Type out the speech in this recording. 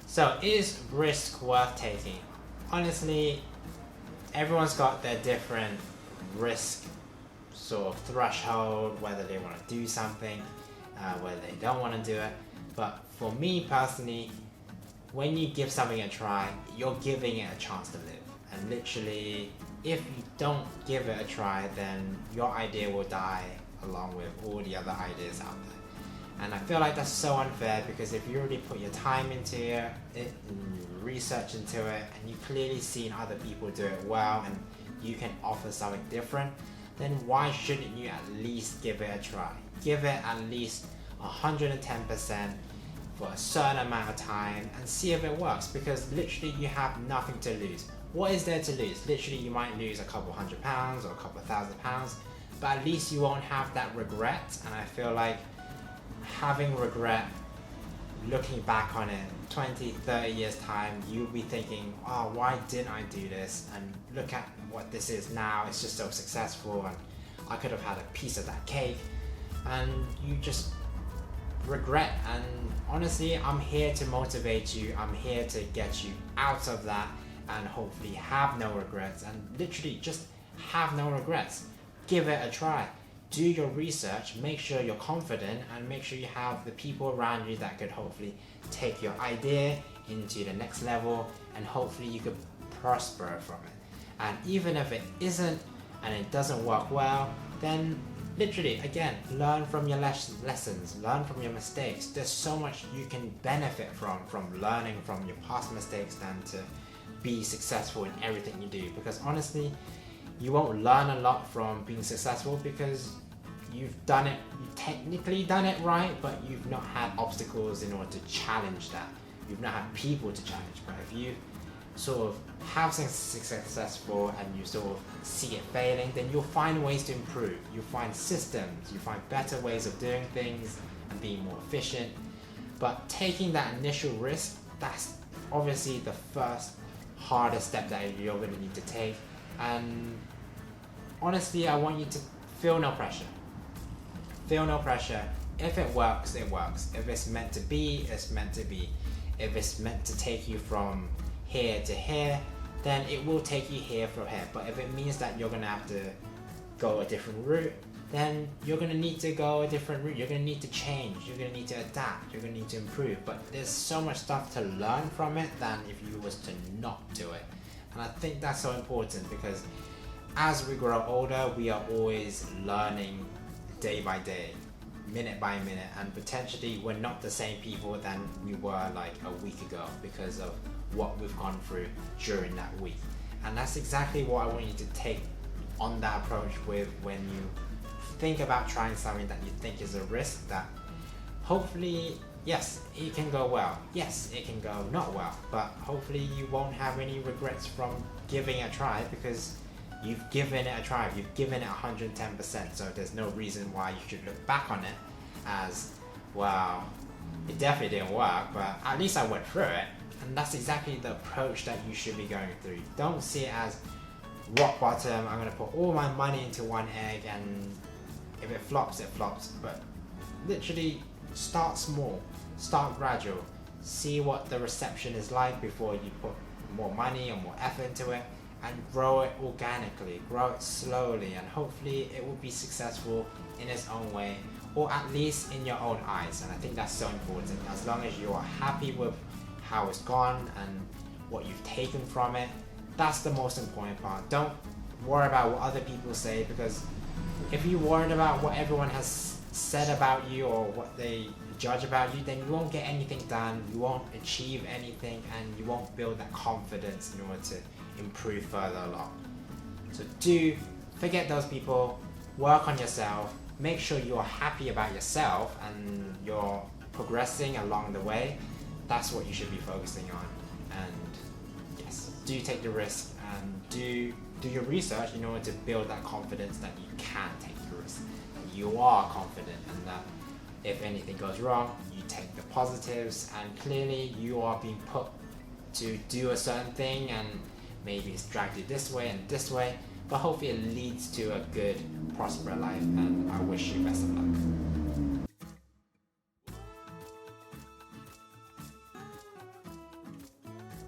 So is risk worth taking? Honestly, everyone's got their different risk sort of threshold, whether they want to do something, whether they don't want to do it. But for me personally, when you give something a try, you're giving it a chance to live. And literally, if you don't give it a try, then your idea will die along with all the other ideas out there. And I feel like that's so unfair, because if you already put your time into it, research into it, and you've clearly seen other people do it well, and you can offer something different, then why shouldn't you at least give it a try? Give it at least 110% for a certain amount of time and see if it works, because literally you have nothing to lose. What is there to lose? Literally you might lose a couple £100 or a couple £1,000, but at least you won't have that regret. And I feel like having regret, looking back on it 20, 30 years time, you'll be thinking, oh, why didn't I do this? And look at what this is now, it's just so successful, and I could have had a piece of that cake. And you just regret. And honestly, I'm here to motivate you, I'm here to get you out of that and hopefully have no regrets, and literally just have no regrets. Give it a try. Do your research, make sure you're confident, and make sure you have the people around you that could hopefully take your idea into the next level, and hopefully you could prosper from it. And even if it isn't and it doesn't work well, then literally, again, learn from your lessons, learn from your mistakes. There's so much you can benefit from learning from your past mistakes than to be successful in everything you do. Because honestly, you won't learn a lot from being successful because you've technically done it right, but you've not had obstacles in order to challenge that. You've not had people to challenge. But if you sort of have something successful and you sort of see it failing, then you'll find ways to improve. You'll find systems, you find better ways of doing things and being more efficient. But taking that initial risk, that's obviously the first hardest step that you're going to need to take. And honestly, I want you to feel no pressure. Feel no pressure. If it works, it works. If it's meant to be, it's meant to be. If it's meant to take you from here to here, then it will take you here from here. But if it means that you're going to have to go a different route, then you're going to need to go a different route. You're going to need to change. You're going to need to adapt. You're going to need to improve. But there's so much stuff to learn from it than if you was to not do it. And I think that's so important, because as we grow older, we are always learning day by day, minute by minute, and potentially we're not the same people than we were like a week ago because of what we've gone through during that week. And that's exactly what I want you to take on that approach with when you think about trying something that you think is a risk, that hopefully, yes, it can go well, yes, it can go not well, but hopefully you won't have any regrets from giving it a try, because you've given it a try, you've given it 110%, so there's no reason why you should look back on it as, well, it definitely didn't work, but at least I went through it. And that's exactly the approach that you should be going through. Don't see it as rock bottom, I'm going to put all my money into one egg, and if it flops, it flops. But literally, start small, start gradual, see what the reception is like before you put more money or more effort into it, and grow it organically, grow it slowly, and hopefully it will be successful in its own way, or at least in your own eyes. And I think that's so important. As long as you are happy with how it's gone and what you've taken from it, that's the most important part. Don't worry about what other people say, because if you worried about what everyone has said about you or what they judge about you, then you won't get anything done, you won't achieve anything, and you won't build that confidence in order to improve further along. So do forget those people, work on yourself, make sure you're happy about yourself and you're progressing along the way. That's what you should be focusing on. And yes, do take the risk and do your research in order to build that confidence that you can take the risk, that you are confident, and that if anything goes wrong, you take the positives, and clearly you are being put to do a certain thing, and maybe it's dragged you this way and this way, but hopefully it leads to a good, prosperous life, and I wish you best of luck.